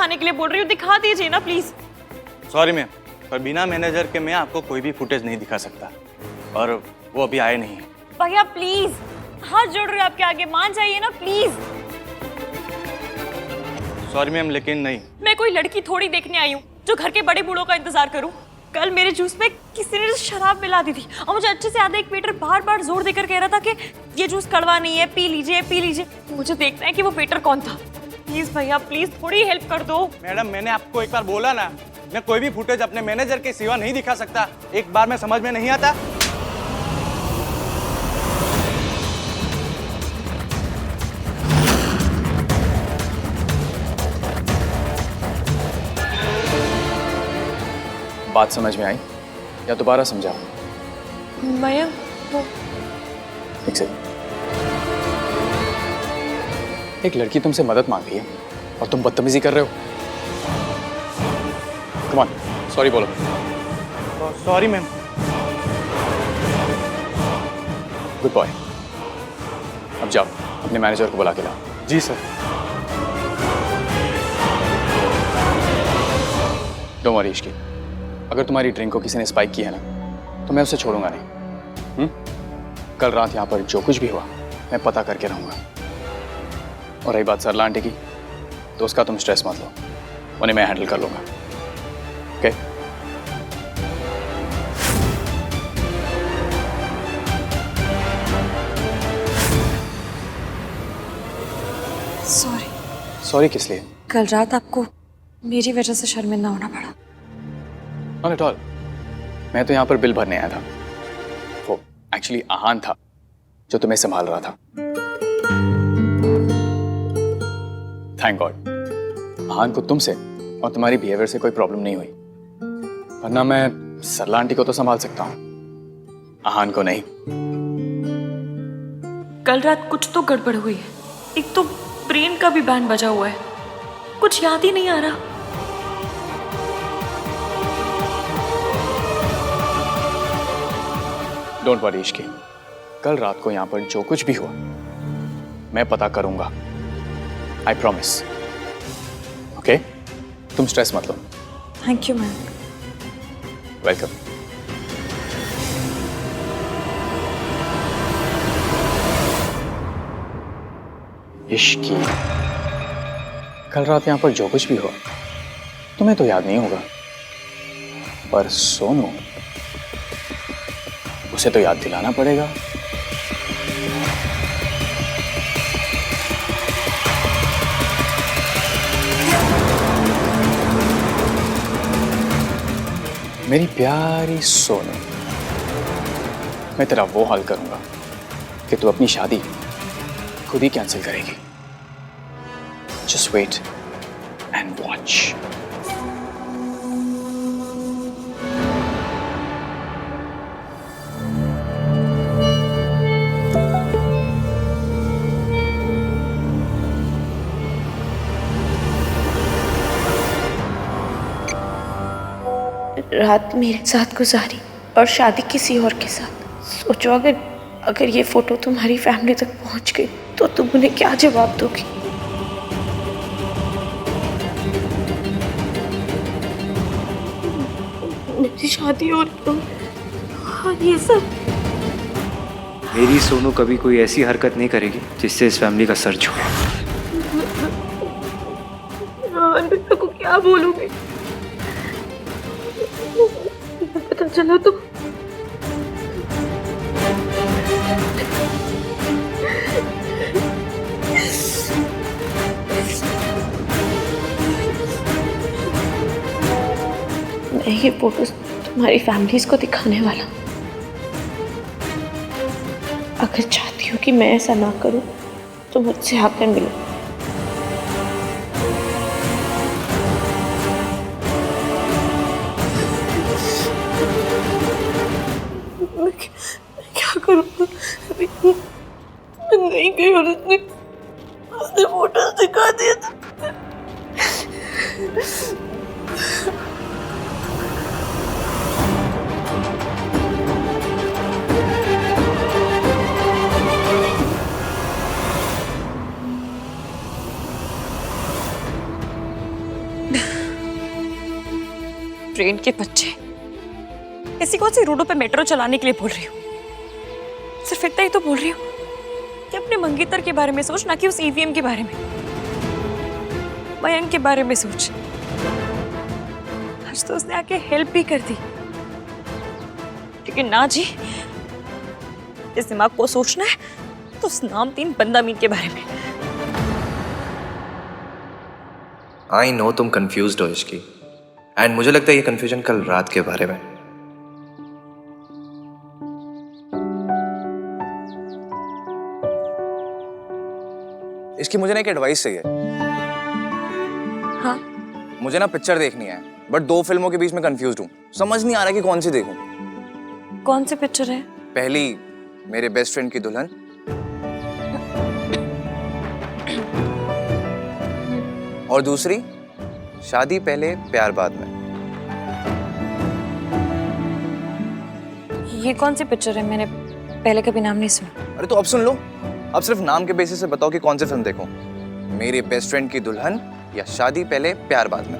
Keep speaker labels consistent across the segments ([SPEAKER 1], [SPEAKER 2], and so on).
[SPEAKER 1] दिखाने के लिए बोल रही हूँ, दिखा दीजिए ना प्लीज।
[SPEAKER 2] सॉरी मैम, पर बिना मैनेजर के मैं आपको कोई भी फुटेज नहीं दिखा सकता, और वो अभी आए नहीं।
[SPEAKER 1] भैया प्लीज, हाथ जोड़ रहे हो आपके आगे, मान जाइए ना प्लीज।
[SPEAKER 2] सॉरी मैम, लेकिन नहीं।
[SPEAKER 1] मैं कोई लड़की थोड़ी देखने आई हूँ जो घर के बड़े बूढ़ों का इंतजार करूँ। कल मेरे जूस में किसी ने शराब मिला दी थी और मुझे अच्छे से याद है, एक वेटर बार बार जोर देकर कह रहा था कि ये जूस कड़वा नहीं है, पी लीजिए पी लीजिए। मुझे देखना है कि वो वेटर कौन था। प्लीज भैया प्लीज, थोड़ी हेल्प कर दो।
[SPEAKER 2] मैडम, मैंने आपको एक बार बोला ना, मैं कोई भी फुटेज अपने मैनेजर के सिवा नहीं दिखा सकता। एक बार में समझ में नहीं आता।
[SPEAKER 3] बात समझ में आई या दोबारा समझाओ?
[SPEAKER 1] भैया वो
[SPEAKER 3] एक सेकंड। एक लड़की तुमसे मदद मांग रही है और तुम बदतमीजी कर रहे हो। कम ऑन, सॉरी बोलो।
[SPEAKER 2] Sorry ma'am.
[SPEAKER 3] Good boy. अब जाओ, अपने मैनेजर को बुला के लाओ।
[SPEAKER 2] जी सर।
[SPEAKER 3] डोंट वरी इश्की, अगर तुम्हारी ड्रिंक को किसी ने स्पाइक किया है ना, तो मैं उसे छोड़ूंगा नहीं। कल रात यहाँ पर जो कुछ भी हुआ मैं पता करके रहूंगा। और रही बात सरला आंटी की, तो उसका तुम स्ट्रेस मत लो, उन्हें मैं हैंडल कर लूंगा। ओके?
[SPEAKER 1] सॉरी।
[SPEAKER 3] सॉरी किस लिए?
[SPEAKER 1] कल रात आपको मेरी वजह से शर्मिंदा होना पड़ा।
[SPEAKER 3] Not at all. मैं तो यहाँ पर बिल भरने आया था। वो एक्चुअली आहान था जो तुम्हें संभाल रहा था। थैंक गॉड आहान को तुमसे और तुम्हारी बिहेवियर से कोई प्रॉब्लम नहीं हुई, वरना मैं सरला आंटी को तो संभाल सकता हूँ, आहान को नहीं।
[SPEAKER 1] कल रात कुछ तो गड़बड़ हुई है। एक तो ब्रेन का भी बैंड बजा हुआ है, कुछ याद ही नहीं आ रहा।
[SPEAKER 3] डोंट वरी इश्की, कल रात को यहाँ पर जो कुछ भी हुआ मैं पता करूंगा। I promise. ओके? तुम स्ट्रेस मत लो।
[SPEAKER 1] Thank you ma'am.
[SPEAKER 3] वेलकम। इश्की, कल रात यहाँ पर जो कुछ भी हुआ तुम्हें तो याद नहीं होगा, पर सोनू, उसे तो याद दिलाना पड़ेगा। मेरी प्यारी सोनू, मैं तेरा वो हाल करूंगा कि तू अपनी शादी खुद ही कैंसिल करेगी। Just wait and watch.
[SPEAKER 4] रात मेरे साथ गुजारी और शादी किसी और के साथ। सोचो अगर ये फोटो तुम्हारी फैमिली तक पहुंच गई तो तुम उन्हें क्या जवाब दोगी? मेरी शादी और ये सब।
[SPEAKER 5] मेरी सोनू कभी कोई ऐसी हरकत नहीं करेगी जिससे इस फैमिली का सर झुके।
[SPEAKER 4] मैं को क्या बोलूंगी? पता चला तो मैं ये फोटोज तुम्हारी फैमिलीज को दिखाने वाला हूँ। अगर चाहती हो कि मैं ऐसा ना करूं तो मुझसे आकर मिलो। मैं क्या करूँगा? मैं नहीं गई और उसने फोटोज दिखा दिया था।
[SPEAKER 1] ट्रेन के बच्चे, ऐसी कौन सी रोडों पे मेट्रो चलाने के लिए बोल रही हूँ? सिर्फ इतना ही तो बोल रही हूँ कि अपने मंगेतर के बारे में सोच, ना कि उस ईवीएम के बारे में। मयंक के बारे में सोच। आज तो उसने आके हेल्प भी कर दी, लेकिन ना जी, इस दिमाग को सोचना है तो उस नामतीन बंदामीन के बारे में।
[SPEAKER 6] आई नो तुम कंफ्यूज्ड हो इसकी, एंड मुझे लगता है ये कंफ्यूजन कल रात के बारे में।
[SPEAKER 2] इसकी मुझे ना एक एडवाइस चाहिए।
[SPEAKER 1] हाँ,
[SPEAKER 2] मुझे ना पिक्चर देखनी है, बट 2 फिल्मों के बीच में कंफ्यूज हूँ। समझ नहीं आ रहा कि कौन सी देखूं।
[SPEAKER 1] कौन सी पिक्चर है?
[SPEAKER 2] पहली मेरे बेस्ट फ्रेंड की दुल्हन, और दूसरी शादी पहले प्यार बाद में।
[SPEAKER 1] ये कौन सी पिक्चर है? मैंने पहले कभी नाम नहीं सुना।
[SPEAKER 2] अरे तो अब सुन लो। अब सिर्फ नाम के बेसिस से बताओ कि कौन सी फिल्म देखूं। मेरी बेस्ट फ्रेंड की दुल्हन या शादी पहले प्यार बाद में।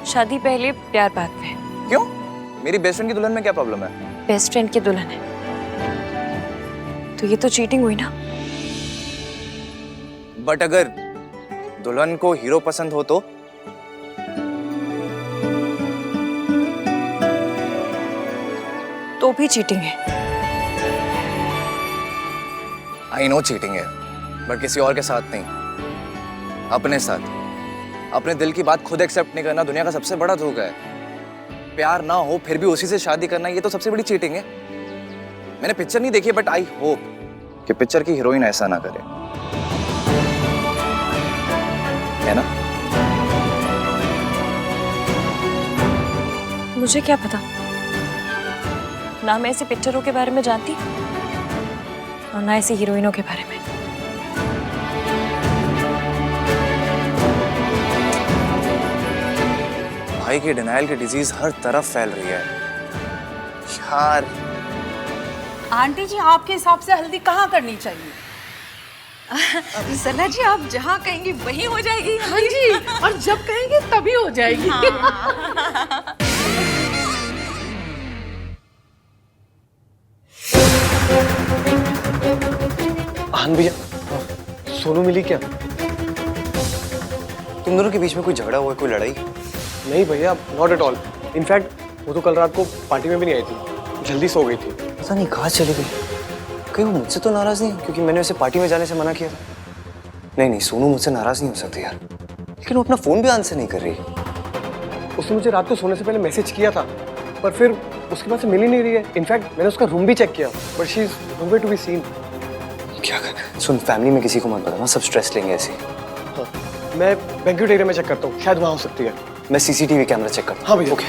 [SPEAKER 1] शादी पहले प्यार बाद में।
[SPEAKER 2] क्यों? मेरी बेस्ट फ्रेंड की दुल्हन में क्या प्रॉब्लम है?
[SPEAKER 1] बेस्ट फ्रेंड की दुल्हन है तो ये तो चीटिंग हुई ना।
[SPEAKER 2] बट अगर दुल्हन को हीरो पसंद हो
[SPEAKER 1] तो भी चीटिंग है।
[SPEAKER 2] आई नो चीटिंग है, बट किसी और के साथ नहीं, अपने साथ। अपने दिल की बात खुद एक्सेप्ट नहीं करना दुनिया का सबसे बड़ा धोखा है। प्यार ना हो फिर भी उसी से शादी करना, ये तो सबसे बड़ी चीटिंग है। मैंने पिक्चर नहीं देखी, बट आई होप कि पिक्चर की हीरोइन ऐसा ना करे, है ना?
[SPEAKER 1] मुझे क्या पता, ना मैं ऐसी पिक्चरों के बारे में जानती और ना ऐसी हीरोइनों के बारे में।
[SPEAKER 2] भाई की डिनायल की डिजीज हर तरफ फैल रही है यार।
[SPEAKER 7] आंटी जी, आपके हिसाब से हल्दी कहाँ करनी चाहिए?
[SPEAKER 8] सना जी, आप जहाँ कहेंगी वहीं हो जाएगी।
[SPEAKER 7] हाँ जी, और जब कहेंगे तभी हो जाएगी।
[SPEAKER 5] आन भैया, सोनू मिली क्या?
[SPEAKER 6] तुम दोनों के बीच में कोई झगड़ा हुआ है, कोई लड़ाई?
[SPEAKER 3] नहीं भैया, नॉट एट ऑल। इनफैक्ट वो तो कल रात को पार्टी में भी नहीं आई थी, जल्दी सो गई थी।
[SPEAKER 6] पता नहीं कहाँ चली गई। कहीं वो मुझसे तो नाराज नहीं है, क्योंकि मैंने उसे पार्टी में जाने से मना किया था। नहीं, सोनू मुझसे नाराज नहीं हो सकती यार, लेकिन वो अपना फोन भी आंसर नहीं कर रही।
[SPEAKER 3] उसने मुझे रात को सोने से पहले मैसेज किया था, पर फिर उसके पास से मिल ही नहीं रही है। इनफैक्ट मैंने उसका रूम भी चेक किया, but she is nowhere to be seen.
[SPEAKER 6] क्या कर? सुन, फैमिली में किसी को मत बताना, सब स्ट्रेस लेंगे ऐसे।
[SPEAKER 3] हाँ, मैं बैंक्वेट एरिया में चेक करता हूँ, शायद वहाँ हो सकती है।
[SPEAKER 6] मैं सीसीटीवी कैमरा चेक करता हूँ।
[SPEAKER 3] हाँ भैया। ओके।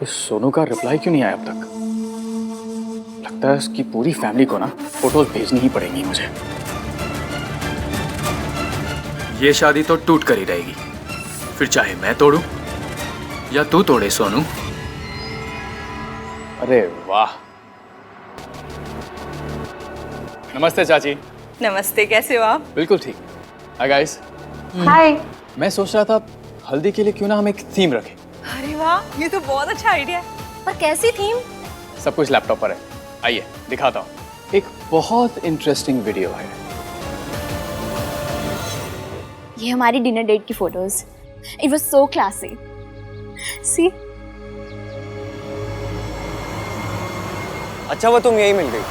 [SPEAKER 3] इस सोनू का रिप्लाई क्यों नहीं आया अब तक? लगता है उसकी पूरी फैमिली को ना फोटोज भेजनी ही पड़ेंगी मुझे।
[SPEAKER 9] ये शादी तो टूट कर ही रहेगी, फिर चाहे मैं तोड़ूं या तू तोड़े सोनू।
[SPEAKER 3] अरे वाह। नमस्ते चाची।
[SPEAKER 8] नमस्ते, कैसे हो आप?
[SPEAKER 3] बिल्कुल ठीक। Hi guys.
[SPEAKER 4] हाय।
[SPEAKER 3] मैं सोच रहा था हल्दी के लिए क्यों ना हम एक थीम रखें।
[SPEAKER 8] अरे वाह, ये तो बहुत अच्छा आइडिया है। पर कैसी थीम?
[SPEAKER 3] सब कुछ लैपटॉप पर है, आइए दिखाता हूँ। एक बहुत इंटरेस्टिंग वीडियो है।
[SPEAKER 10] ये हमारी डिनर डेट की photos. It was so classy. See.
[SPEAKER 6] अच्छा वो तुम यही मिल गई।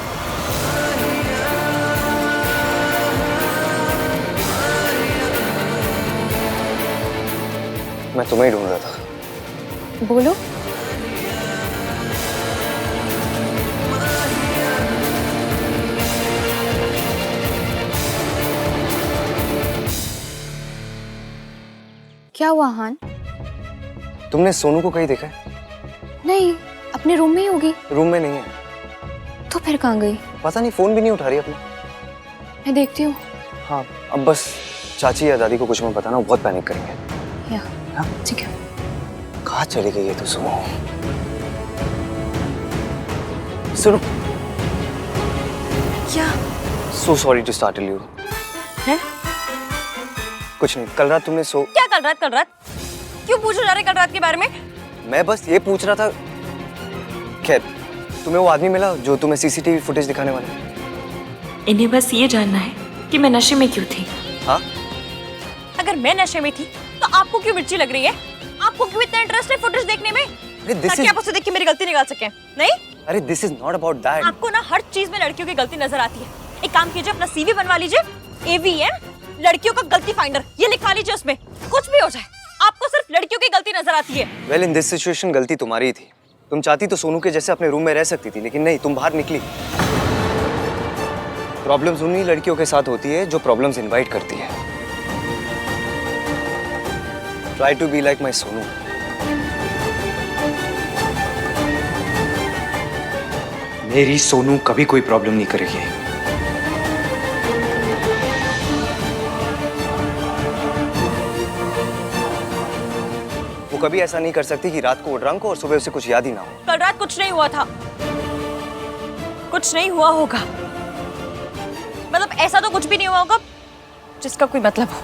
[SPEAKER 6] मैं तुम्हें ही ढूंढ रहा था।
[SPEAKER 10] बोलो। क्या हुआ हान?
[SPEAKER 6] तुमने सोनू को कहीं देखा है?
[SPEAKER 10] नहीं, अपने रूम में ही होगी।
[SPEAKER 6] रूम में नहीं है।
[SPEAKER 10] तो फिर कहाँ गई?
[SPEAKER 6] पता नहीं, फोन भी नहीं उठा रही अपना।
[SPEAKER 10] मैं देखती हूँ।
[SPEAKER 6] हाँ, अब बस चाची या दादी को कुछ मत बताना, वो बहुत पैनिक करेंगे।
[SPEAKER 10] या ठीक है।
[SPEAKER 6] कहाँ चली गई है तो सुनो। सुनो।
[SPEAKER 1] क्या?
[SPEAKER 6] So sorry to startle you.
[SPEAKER 1] हैं?
[SPEAKER 6] कुछ नहीं, कल रात तुमने
[SPEAKER 1] क्या कल रात? क्यों पूछो जा रहे कल रात के बारे में?
[SPEAKER 6] मैं बस ये पूछ रहा था। खैर, तुम्हें वो आदमी मिला जो तुम्हें सीसीटीवी फुटेज दिखाने वाला?
[SPEAKER 4] इन्हें बस ये जानना है कि मैं नशे में क्यों थी।
[SPEAKER 6] हाँ?
[SPEAKER 1] अगर मैं नशे में थी तो आपको क्यों मिर्ची लग रही है? आपको क्यों इतना इंटरेस्ट है फुटेज देखने में? ताकि आप उसे देख के मेरी गलती निकाल सकें, नहीं?
[SPEAKER 6] अरे this is not about that.
[SPEAKER 1] आपको ना हर चीज में लड़कियों की गलती नजर आती है। एक काम कीजिए, अपना सीवी बनवा लीजिए, AVM लड़कियों का गलती फाइंडर, ये लिखवा लीजिए, उसमें कुछ भी हो जाए आपको सिर्फ लड़कियों की गलती नजर आती है।
[SPEAKER 6] वेल इन दिस सिचुएशन गलती तुम्हारी थी। तुम चाहती तो सोनू के जैसे अपने रूम में रह सकती थी, लेकिन नहीं, तुम बाहर निकली। प्रॉब्लम्स उन्हीं लड़कियों के साथ होती है जो प्रॉब्लम्स इनवाइट करती है। Try to be like my Sonu. मेरी सोनू कभी कोई प्रॉब्लम नहीं करेगी। वो कभी ऐसा नहीं कर सकती कि रात को वो ड्रंक हो और सुबह उसे कुछ याद ही ना हो।
[SPEAKER 1] कल रात कुछ नहीं हुआ था, कुछ नहीं हुआ होगा। मतलब ऐसा तो कुछ भी नहीं हुआ होगा जिसका कोई मतलब हो।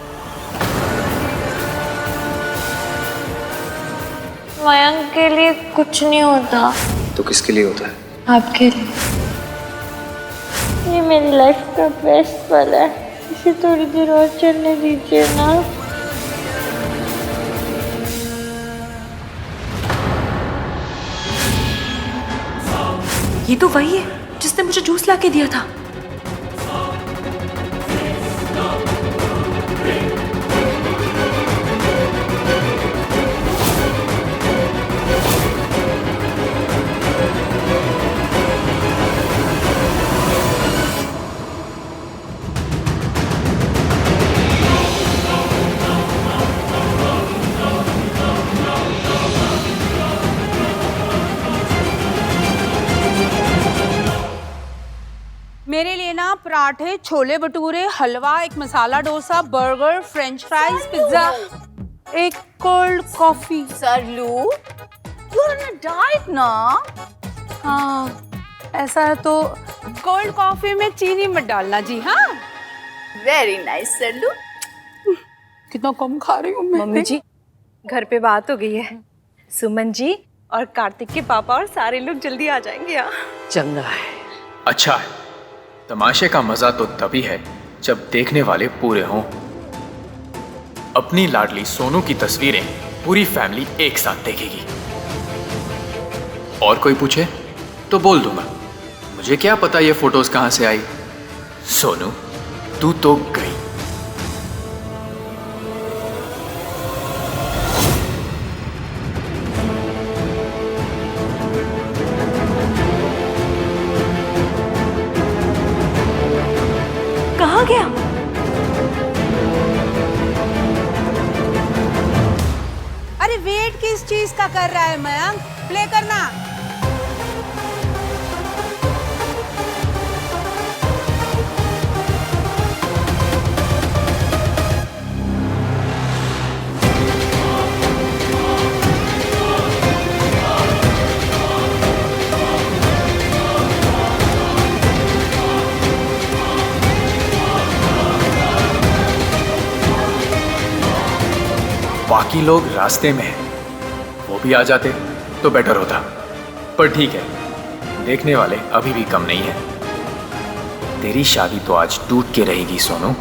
[SPEAKER 4] मयंक के लिए कुछ नहीं होता।
[SPEAKER 6] तो किसके लिए होता है?
[SPEAKER 4] आपके लिए। ये मेरी लाइफ का बेस्ट पल है, इसे थोड़ी देर और चलने दीजिए ना। ये तो वही है जिसने मुझे जूस ला के दिया था।
[SPEAKER 7] मेरे लिए ना पराठे, छोले भटूरे, हलवा, एक masala dosa, burger, french fries, pizza, एक cold coffee.
[SPEAKER 8] Saralu, you are on a diet ना?
[SPEAKER 7] हाँ, ऐसा है तो कोल्ड कॉफी में चीनी मत डालना जी। हाँ,
[SPEAKER 8] वेरी नाइस सरलू।
[SPEAKER 7] कितना कम खा रही हूँ मैं।
[SPEAKER 8] मम्मी जी, घर पे बात हो गई है। सुमन जी और कार्तिक के पापा और सारे लोग जल्दी आ जाएंगे यहाँ।
[SPEAKER 7] चंगा है।
[SPEAKER 9] अच्छा है, तमाशे का मजा तो तभी है जब देखने वाले पूरे हों। अपनी लाडली सोनू की तस्वीरें पूरी फैमिली एक साथ देखेगी। और कोई पूछे तो बोल दूंगा, मुझे क्या पता ये फोटोज कहां से आई। सोनू, तू तो गई।
[SPEAKER 1] कहाँ गया?
[SPEAKER 7] अरे वेट किस चीज का कर रहा है मयंक? प्ले करना।
[SPEAKER 9] बाकी लोग रास्ते में हैं, वो भी आ जाते तो बेटर होता, पर ठीक है, देखने वाले अभी भी कम नहीं है। तेरी शादी तो आज टूट के रहेगी सोनू।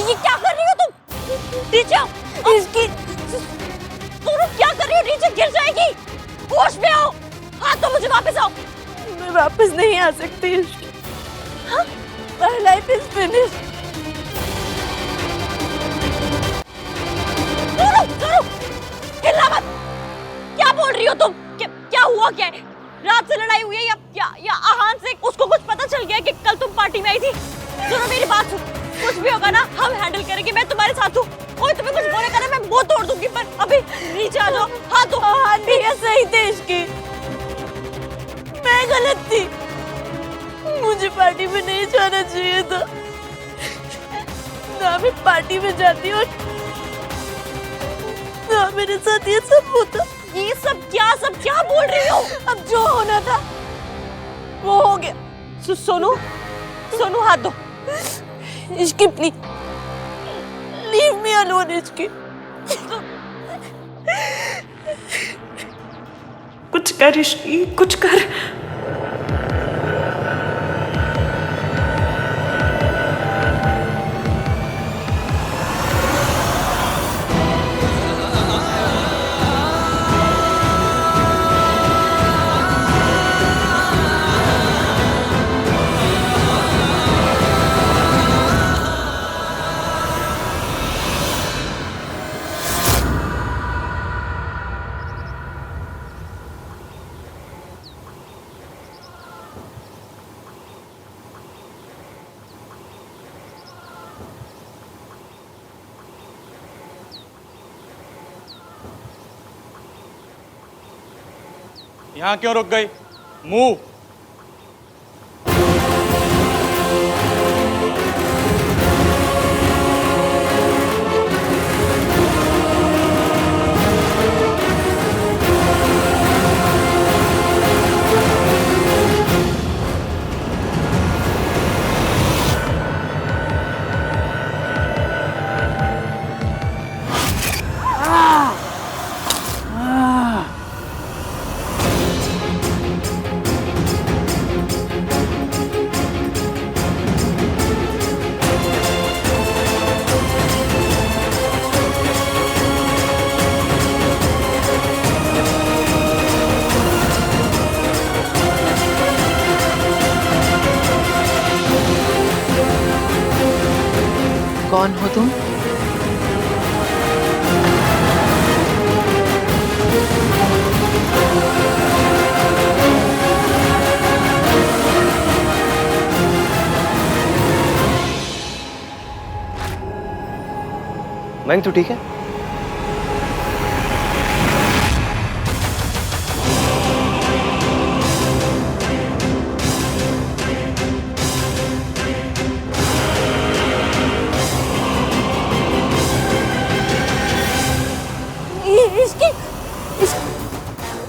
[SPEAKER 1] ये क्या कर रही हो तुम? नीचे आओ। इसकी तुम क्या कर रही हो? नीचे गिर जाएगी। होश में आओ। हाँ तो मुझे वापस आओ। मैं वापस नहीं आ सकती। हाँ? My life is finished. हुआ क्या है? रात से लड़ाई हुई है या आहान से उसको कुछ पता चल गया कि कल तुम पार्टी में आई थी? सुनो मेरी बात सुन, कुछ भी होगा ना हम हैंडल करेंगे, मैं तुम्हारे साथ हूँ। कोई तुम्हें कुछ बोलेगा ना मैं मुंह तोड़ दूंगी, पर अभी नीचे आ जाओ। हाँ तो भैया सही थे इसकी, मैं गलत थी, मुझे पार्टी में नहीं जाना चाहिए था, ना मैं पार्टी में जाती और ना मेरे साथ ये सब होता। ये सब क्या बोल रही हो? अब जो होना था वो हो गया। सोनू हाथ दो। Ishki please leave me alone. Ishki कुछ कर, इश्की कुछ कर।
[SPEAKER 3] यहाँ क्यों रुक गई? मूव।
[SPEAKER 7] कौन हो तुम?
[SPEAKER 6] मैंग तू ठीक है?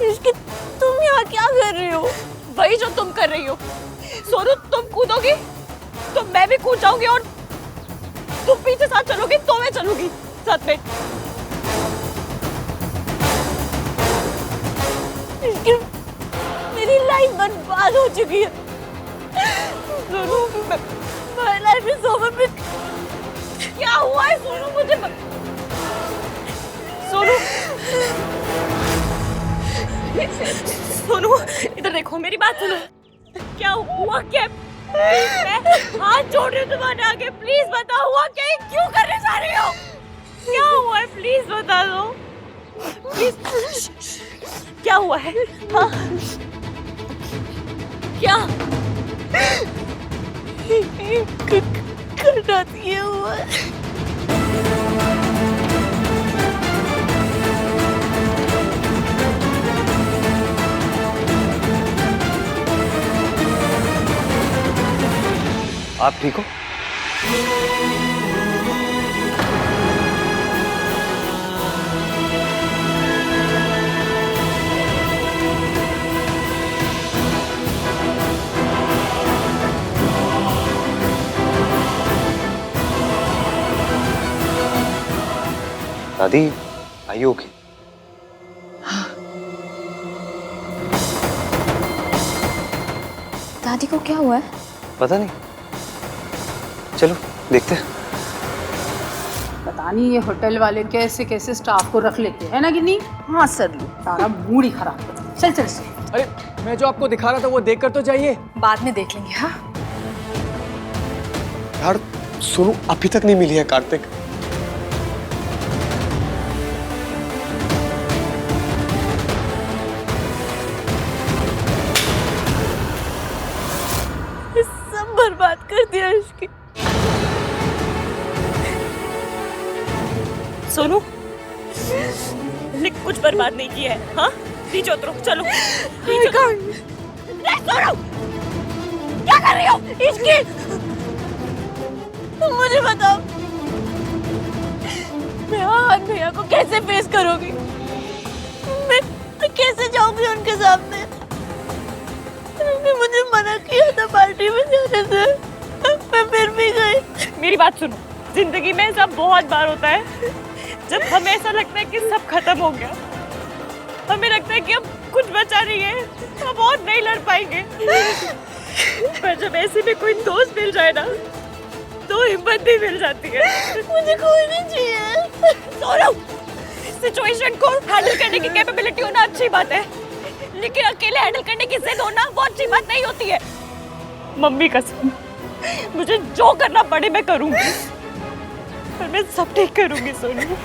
[SPEAKER 1] इसकी तुम यहाँ क्या कर रही हो? वही जो तुम कर रही हो। सोनू तुम कूदोगी तो मैं भी कूद जाऊंगी, और तुम पीछे साथ चलोगी तो मैं चलूंगी साथ में। इसकी मेरी लाइफ बर्बाद हो चुकी है। Sonu my life is over. क्या हुआ है सोनू? मुझे सोनू इधर देखो, मेरी बात सुनो। क्या हुआ? क्या मैं हाथ जोड़ रही हूँ तुम्हारे आगे, प्लीज बताओ हुआ क्या? क्यों करने जा रही हो? क्या हुआ है? प्लीज बता दो प्लीज। क्या हुआ है? हाँ क्या करना ये हुआ है?
[SPEAKER 6] आप ठीक हो? दादी, आर यू ओके?
[SPEAKER 10] दादी को क्या हुआ है?
[SPEAKER 6] पता नहीं, चलो देखते हैं।
[SPEAKER 7] पता नहीं ये होटल वाले कैसे कैसे स्टाफ को रख लेते हैं ना कि नहीं। हाँ सर, सारा मूड ही खराब कर दिया। चल चल से।
[SPEAKER 3] अरे मैं जो आपको दिखा रहा था वो देखकर तो जाइए।
[SPEAKER 8] बाद में देख लेंगे। हाँ
[SPEAKER 11] यार सोनू अभी तक नहीं मिली है कार्तिक।
[SPEAKER 4] बर्बाद कर दिया इसकी।
[SPEAKER 1] सोनू ने कुछ बर्बाद नहीं किया है। हाँ नीचे उतरो, चलो नीचे उतरो। नहीं, सोनू क्या कर रही हो? इसकी
[SPEAKER 4] तुम मुझे बताओ, मैं आहान भैया को कैसे फेस करूंगी? मैं कैसे जाऊंगी उनके सामने? उन्होंने मुझे मना किया था पार्टी में जाने से, मैं फिर भी गई।
[SPEAKER 1] मेरी बात सुनो, जिंदगी में ऐसा बहुत बार होता है जब हमें ऐसा लगता है कि सब खत्म हो गया, हमें लगता है कि अब कुछ बचा नहीं है, अब और नहीं लड़ पाएंगे। पर जब ऐसे में कोई दोस्त मिल जाए ना तो हिम्मत भी मिल जाती है।
[SPEAKER 4] मुझे कोई नहीं चाहिए।
[SPEAKER 1] सोनू, सिचुएशन को हैंडल करने की कैपेबिलिटी होना अच्छी बात है, लेकिन अकेले हैंडल करने की जिद होना वो अच्छी बात नहीं होती है। मम्मी कसम, मुझे जो करना पड़े मैं करूंगी, पर मैं सब ठीक करूंगी सोनू।